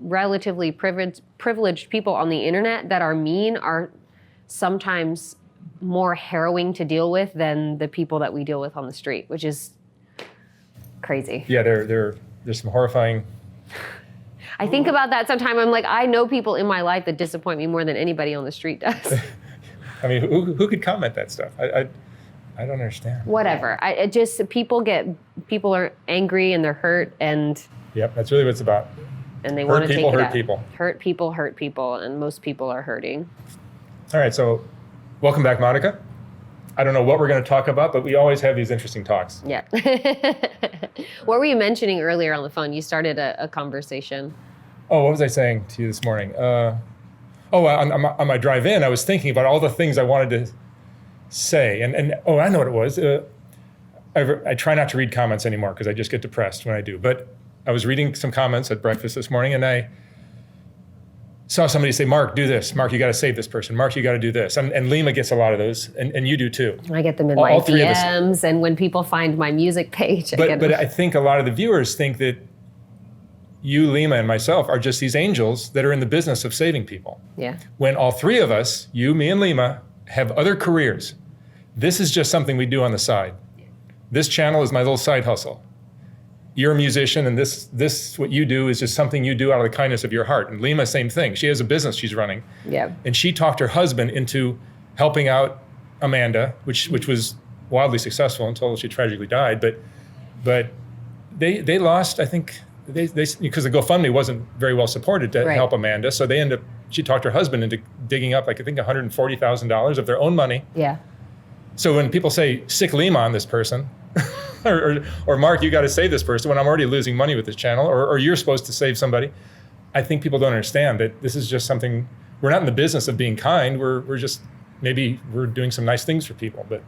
relatively privileged people on the internet that are mean are sometimes more harrowing to deal with than the people that we deal with on the street, which is crazy. Yeah, there's some horrifying. I think about that sometimes. I'm like, I know people in my life that disappoint me more than anybody on the street does. I mean, who could comment that stuff? I don't understand. Whatever. People are angry and they're hurt and. Yep, that's really what it's about. And they want to take it out. Hurt people. Hurt people, and most people are hurting. All right, so welcome back, Monika. I don't know what we're going to talk about, but we always have these interesting talks. Yeah. What were you mentioning earlier on the phone? You started a conversation. Oh, what was I saying to you this morning? On my drive in, I was thinking about all the things I wanted to say. And I know what it was. I try not to read comments anymore because I just get depressed when I do. But I was reading some comments at breakfast this morning, and I saw somebody say, Mark, do this. Mark, you got to save this person. Mark, you got to do this. And Lima gets a lot of those, and you do too. I get them in my DMs, and when people find my music page. But I think a lot of the viewers think that you, Lima, and myself are just these angels that are in the business of saving people. Yeah. When all three of us, you, me, and Lima, have other careers. This is just something we do on the side. This channel is my little side hustle. You're a musician, and this what you do is just something you do out of the kindness of your heart. And Lima, same thing. She has a business she's running. Yeah. And she talked her husband into helping out Amanda, which was wildly successful until she tragically died. But they lost, I think, they because the GoFundMe wasn't very well supported to help Amanda. So she talked her husband into digging up, like, I think $140,000 of their own money. Yeah. So when people say, sick Lima on this person, or Mark, you got to save this person when I'm already losing money with this channel, or you're supposed to save somebody, I think people don't understand that this is just something, we're not in the business of being kind, we're just, maybe we're doing some nice things for people, but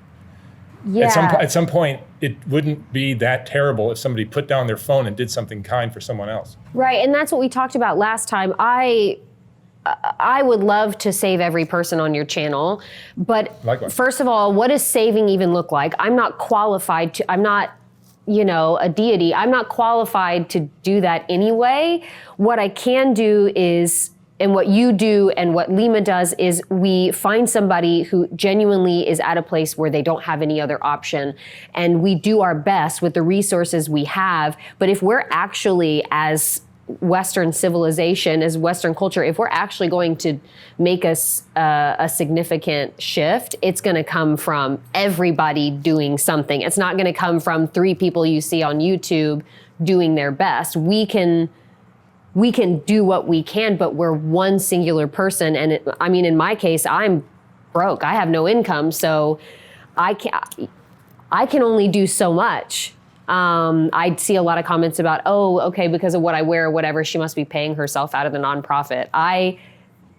at some point, it wouldn't be that terrible if somebody put down their phone and did something kind for someone else. Right, and that's what we talked about last time. I would love to save every person on your channel, but Likewise. First of all, what does saving even look like? I'm not qualified to, I'm not, a deity. I'm not qualified to do that anyway. What I can do is, and what you do and what Lima does, is we find somebody who genuinely is at a place where they don't have any other option, and we do our best with the resources we have. But if we're actually, as Western civilization, as Western culture, if we're actually going to make us a significant shift, it's going to come from everybody doing something. It's not going to come from 3 people you see on YouTube doing their best. We can do what we can, but we're one singular person. And in my case, I'm broke. I have no income, so I can only do so much. I'd see a lot of comments about, because of what I wear or whatever, she must be paying herself out of the nonprofit. I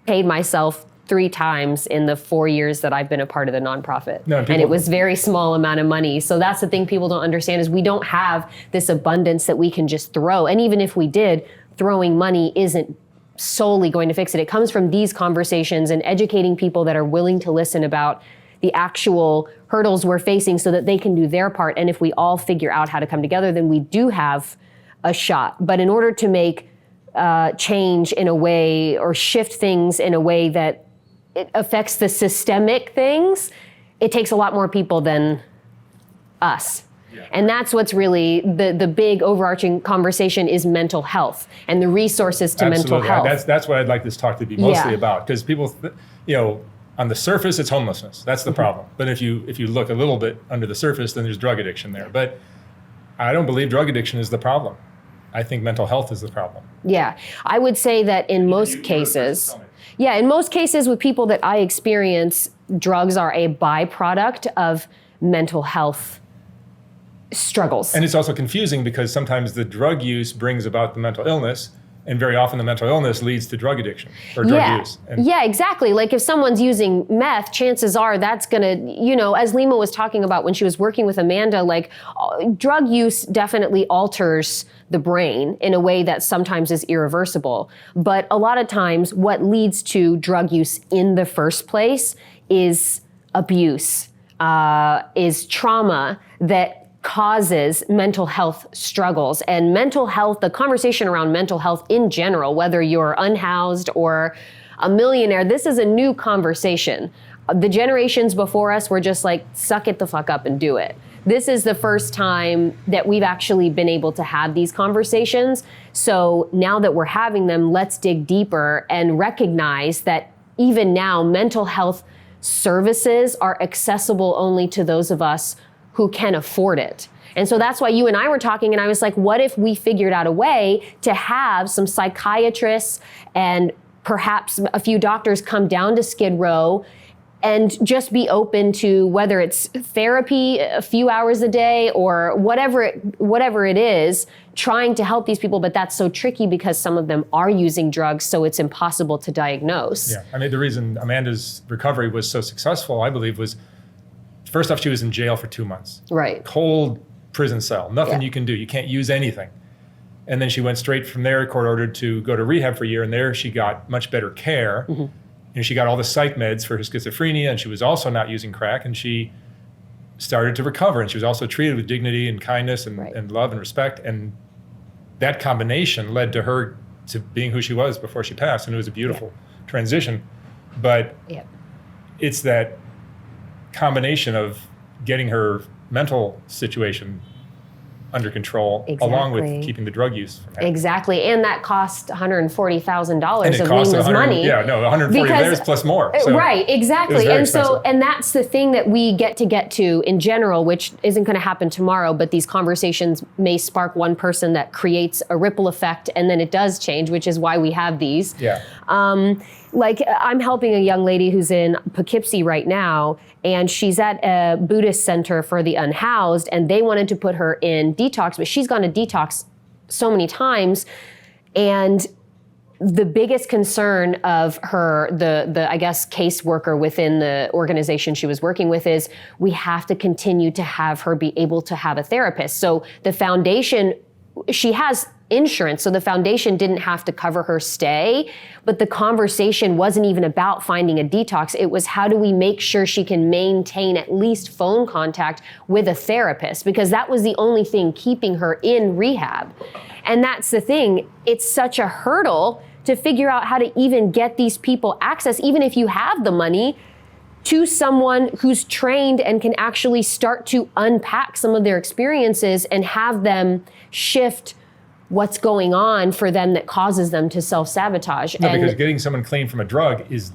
paid myself 3 times in the 4 years that I've been a part of the nonprofit. And it was very small amount of money. So that's the thing people don't understand, is we don't have this abundance that we can just throw. And even if we did, throwing money isn't solely going to fix it. It comes from these conversations and educating people that are willing to listen about the actual hurdles we're facing so that they can do their part. And if we all figure out how to come together, then we do have a shot. But in order to make change in a way, or shift things in a way that it affects the systemic things, it takes a lot more people than us. Yeah. And that's what's really the big overarching conversation, is mental health and the resources to mental health. That's what I'd like this talk to be mostly about, because people, on the surface, it's homelessness. That's the problem. But if you look a little bit under the surface, then there's drug addiction there. But I don't believe drug addiction is the problem. I think mental health is the problem. Yeah, I would say that in most cases, with people that I experience, drugs are a byproduct of mental health struggles. And it's also confusing because sometimes the drug use brings about the mental illness, and very often the mental illness leads to drug addiction or drug use. Yeah, exactly. Like if someone's using meth, chances are that's gonna, as Lima was talking about when she was working with Amanda, like drug use definitely alters the brain in a way that sometimes is irreversible. But a lot of times what leads to drug use in the first place is abuse, is trauma that causes mental health struggles. And mental health, the conversation around mental health in general, whether you're unhoused or a millionaire, this is a new conversation. The generations before us were just like, suck it the fuck up and do it. This is the first time that we've actually been able to have these conversations. So now that we're having them, let's dig deeper and recognize that even now, mental health services are accessible only to those of us who can afford it. And so that's why you and I were talking, and I was like, what if we figured out a way to have some psychiatrists and perhaps a few doctors come down to Skid Row and just be open to whether it's therapy a few hours a day or whatever it is, trying to help these people. But that's so tricky because some of them are using drugs, so it's impossible to diagnose. Yeah, I mean, the reason Amanda's recovery was so successful, I believe, was first off, she was in jail for 2 months. Right. Cold prison cell, nothing you can do. You can't use anything. And then she went straight from there, court ordered to go to rehab for a year, and there she got much better care. Mm-hmm. And she got all the psych meds for her schizophrenia, and she was also not using crack, and she started to recover. And she was also treated with dignity and kindness and love and respect. And that combination led to her to being who she was before she passed. And it was a beautiful transition. But it's that combination of getting her mental situation under control, along with keeping the drug use from happening. Exactly, and that cost $140,000 of Lima's money. Yeah, no, 140 theirs plus more. So right, exactly. And so, and that's the thing that we get to in general, which isn't going to happen tomorrow, but these conversations may spark one person that creates a ripple effect, and then it does change, which is why we have these. Yeah. Like I'm helping a young lady who's in Poughkeepsie right now, and she's at a Buddhist center for the unhoused, and they wanted to put her in detox, but she's gone to detox so many times. And the biggest concern of her, the I guess caseworker within the organization she was working with, is we have to continue to have her be able to have a therapist. So the foundation, she has insurance, so the foundation didn't have to cover her stay, but the conversation wasn't even about finding a detox. It was, how do we make sure she can maintain at least phone contact with a therapist? Because that was the only thing keeping her in rehab. And that's the thing, it's such a hurdle to figure out how to even get these people access, even if you have the money, to someone who's trained and can actually start to unpack some of their experiences and have them shift what's going on for them that causes them to self-sabotage. No, because getting someone clean from a drug is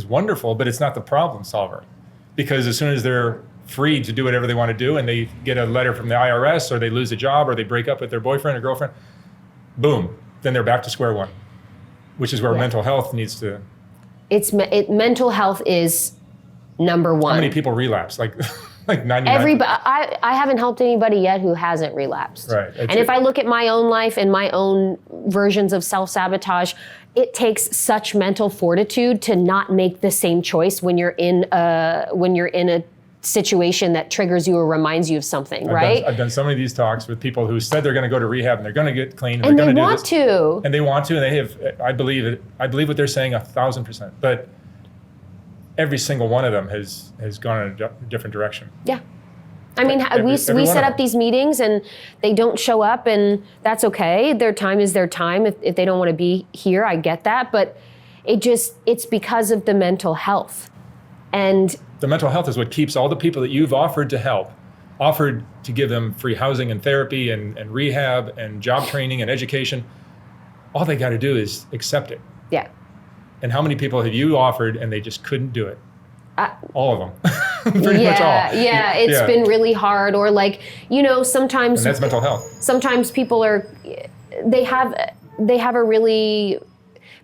wonderful, but it's not the problem solver. Because as soon as they're free to do whatever they want to do, and they get a letter from the IRS, or they lose a job, or they break up with their boyfriend or girlfriend, boom, then they're back to square one, which is where mental health needs to... Mental health is number one. How many people relapse? Like 99. Everybody, I haven't helped anybody yet who hasn't relapsed. Right. And if I look at my own life and my own versions of self-sabotage, it takes such mental fortitude to not make the same choice when you're in a situation that triggers you or reminds you of something, right? I've done so many of these talks with people who said they're going to go to rehab and they're going to get clean and they're going to do this. And they want to, and they have. I believe it. I believe what they're saying 1,000%. But every single one of them has gone in a different direction. Yeah. I mean, we set up these meetings and they don't show up, and that's okay. Their time is their time. If they don't want to be here, I get that. But it's because of the mental health. And the mental health is what keeps all the people that you've offered to help, offered to give them free housing and therapy and rehab and job training and education. All they got to do is accept it. Yeah. And how many people have you offered and they just couldn't do it? All of them. Pretty much all. Yeah, it's been really hard. Or sometimes... And that's mental health. Sometimes people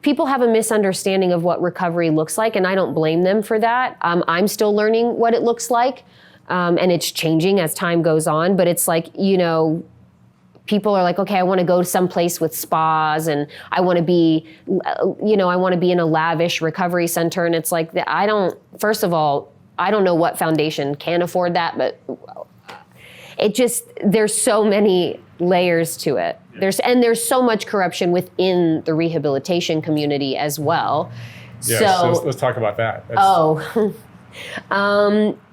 people have a misunderstanding of what recovery looks like, and I don't blame them for that. I'm still learning what it looks like, and it's changing as time goes on, but it's like, people are like, okay, I want to go someplace with spas, and I want to be, I want to be in a lavish recovery center. And it's like, first of all, I don't know what foundation can afford that, but there's so many layers to it. There's so much corruption within the rehabilitation community as well. Yeah, so let's talk about that.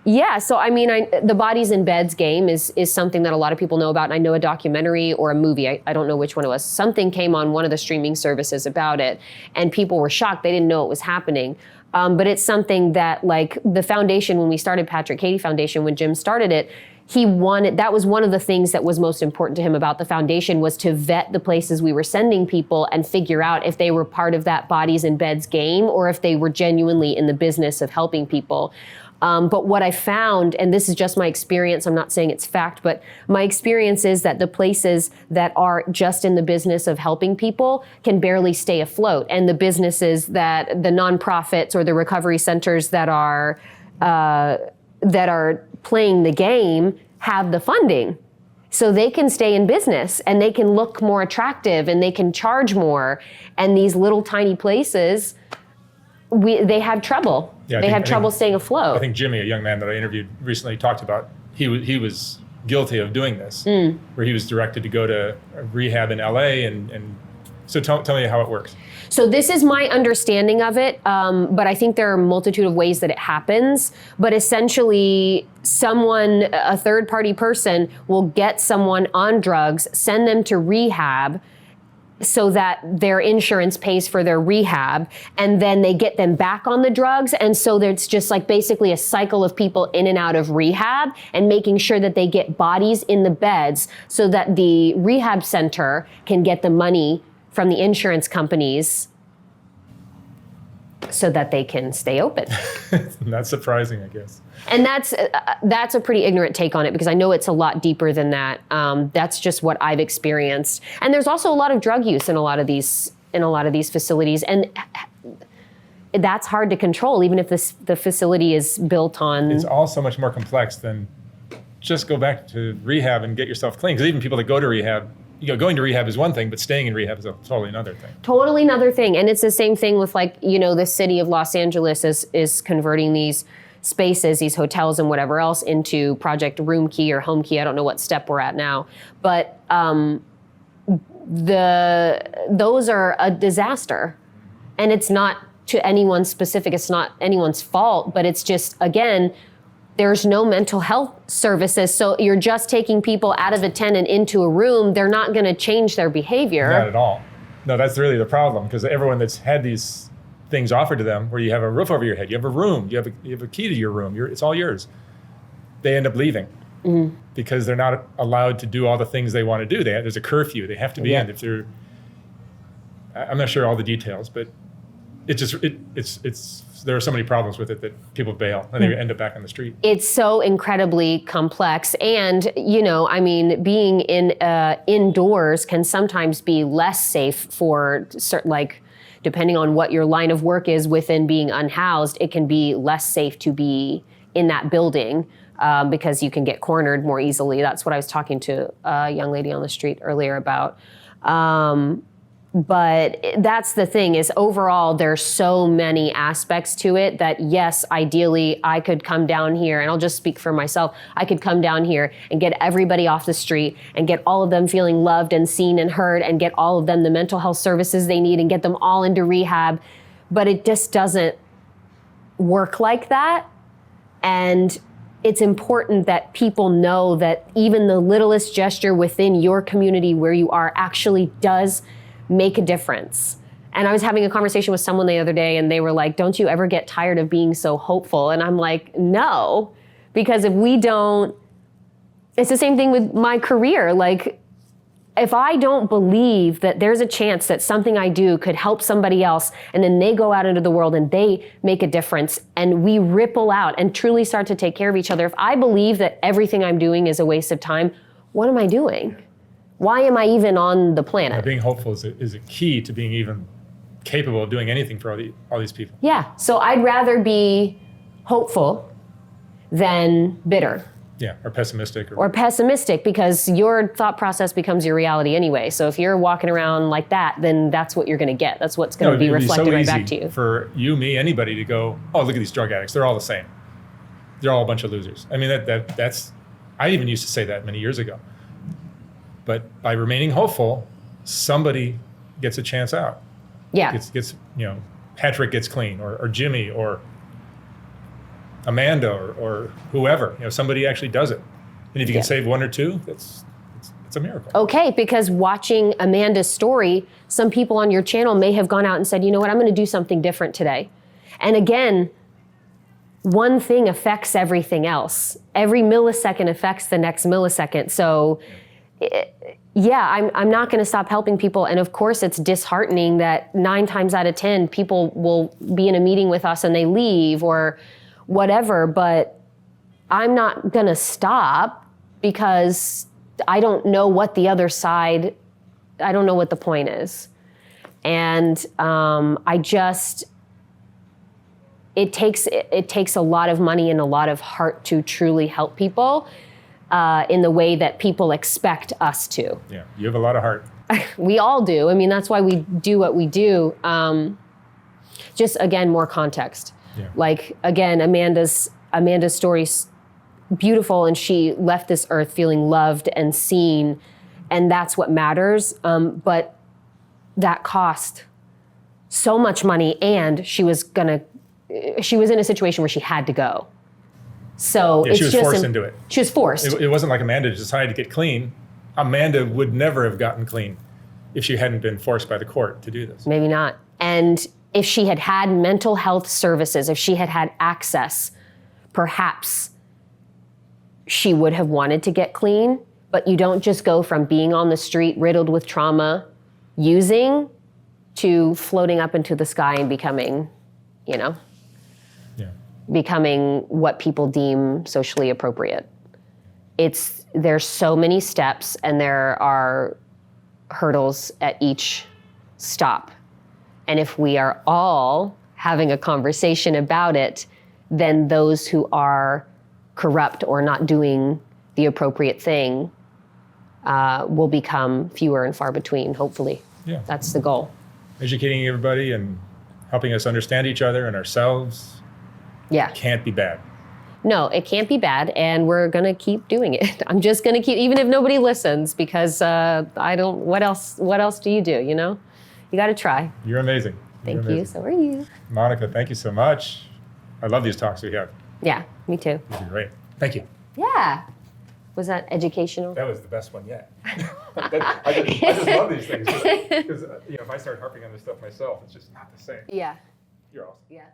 Yeah, so I mean, the bodies in beds game is something that a lot of people know about. And I know a documentary or a movie, I don't know which one it was. Something came on one of the streaming services about it, and people were shocked. They didn't know it was happening. But it's something that, like, the foundation, when we started Patrick Cady Foundation, when Jim started it, that was one of the things that was most important to him about the foundation, was to vet the places we were sending people and figure out if they were part of that bodies in beds game or if they were genuinely in the business of helping people. But what I found, and this is just my experience, I'm not saying it's fact, but my experience is that the places that are just in the business of helping people can barely stay afloat. And the businesses the nonprofits or the recovery centers that are playing the game have the funding. So they can stay in business and they can look more attractive and they can charge more. And these little tiny places, they have trouble. Yeah, they have trouble staying afloat. I think Jimmy, a young man that I interviewed recently, talked about he was guilty of doing this, where he was directed to go to a rehab in LA. And so tell me how it works. So this is my understanding of it, but I think there are a multitude of ways that it happens. But essentially, a third-party person will get someone on drugs, send them to rehab, so that their insurance pays for their rehab, and then they get them back on the drugs. And so it's just like basically a cycle of people in and out of rehab and making sure that they get bodies in the beds so that the rehab center can get the money from the insurance companies so that they can stay open. Not surprising, I guess. And that's a pretty ignorant take on it, because I know it's a lot deeper than that. That's just what I've experienced. And there's also a lot of drug use in a lot of these facilities, and that's hard to control, even if the facility is built on. It's all so much more complex than just go back to rehab and get yourself clean. Because even people that go to rehab, going to rehab is one thing, but staying in rehab is a totally another thing. Totally another thing. And it's the same thing with, like, the city of Los Angeles is converting these spaces, these hotels and whatever else, into Project Room Key or Home Key. I don't know what step we're at now. But those are a disaster. And it's not to anyone specific. It's not anyone's fault, but it's just, again, there's no mental health services. So you're just taking people out of a tent and into a room. They're not going to change their behavior. Not at all. No, that's really the problem, because everyone that's had these things offered to them, where you have a roof over your head, you have a room, you have a key to your room, it's all yours. They end up leaving because they're not allowed to do all the things they want to do. There's a curfew. They have to be in. If they're, I'm not sure all the details, but there are so many problems with it that people bail and they end up back on the street. It's so incredibly complex. And, being indoors can sometimes be less safe for certain, like, depending on what your line of work is within being unhoused, it can be less safe to be in that building because you can get cornered more easily. That's what I was talking to a young lady on the street earlier about. But that's the thing, is overall there's so many aspects to it that, yes, ideally I could come down here, and I'll just speak for myself, I could come down here and get everybody off the street and get all of them feeling loved and seen and heard and get all of them the mental health services they need and get them all into rehab. But it just doesn't work like that. And it's important that people know that even the littlest gesture within your community where you are actually does make a difference. And I was having a conversation with someone the other day, and they were like, don't you ever get tired of being so hopeful? And I'm like, no, because if we don't, it's the same thing with my career. Like, if I don't believe that there's a chance that something I do could help somebody else, and then they go out into the world and they make a difference, and we ripple out and truly start to take care of each other. If I believe that everything I'm doing is a waste of time, what am I doing? Why am I even on the planet? Being hopeful is a key to being even capable of doing anything for all these people. Yeah, so I'd rather be hopeful than bitter. Yeah, or pessimistic. Or pessimistic, because your thought process becomes your reality anyway. So if you're walking around like that, then that's what you're going to get. That's what's going to be reflected right back to you. For you, me, anybody to go, oh, look at these drug addicts. They're all the same. They're all a bunch of losers. I mean, that's, I even used to say that many years ago. But by remaining hopeful, somebody gets a chance out. Yeah. Gets Patrick gets clean, or Jimmy, or Amanda or whoever, somebody actually does it. And if you can save one or two, it's a miracle. Okay, because watching Amanda's story, some people on your channel may have gone out and said, you know what, I'm going to do something different today. And again, one thing affects everything else. Every millisecond affects the next millisecond. So I'm not going to stop helping people. And of course, it's disheartening that 9 times out of 10, people will be in a meeting with us and they leave or whatever. But I'm not going to stop because I don't know what the other side, I don't know what the point is. And it takes a lot of money and a lot of heart to truly help people in the way that people expect us to. Yeah, you have a lot of heart. We all do. I mean, that's why we do what we do. Just again, more context. Yeah. Like again, Amanda's story's beautiful, and she left this earth feeling loved and seen, and that's what matters. But that cost so much money, and she was in a situation where she had to go. So she was forced into it. She was forced. It wasn't like Amanda decided to get clean. Amanda would never have gotten clean if she hadn't been forced by the court to do this. Maybe not. And if she had had mental health services, if she had had access, perhaps she would have wanted to get clean. But you don't just go from being on the street riddled with trauma, using, to floating up into the sky and becoming, becoming what people deem socially appropriate. There's so many steps, and there are hurdles at each stop. And if we are all having a conversation about it, then those who are corrupt or not doing the appropriate thing will become fewer and far between, hopefully. Yeah. That's the goal. Educating everybody and helping us understand each other and ourselves. Yeah. Can't be bad. No, it can't be bad, and we're gonna keep doing it. I'm just gonna keep, even if nobody listens, because what else do? You gotta try. You're amazing. Thank you, so are you. Monika, thank you so much. I love these talks we have. Yeah, me too. These are great. Thank you. Yeah. Was that educational? That was the best one yet. I just love these things because if I start harping on this stuff myself, it's just not the same. Yeah. You're awesome. Yeah.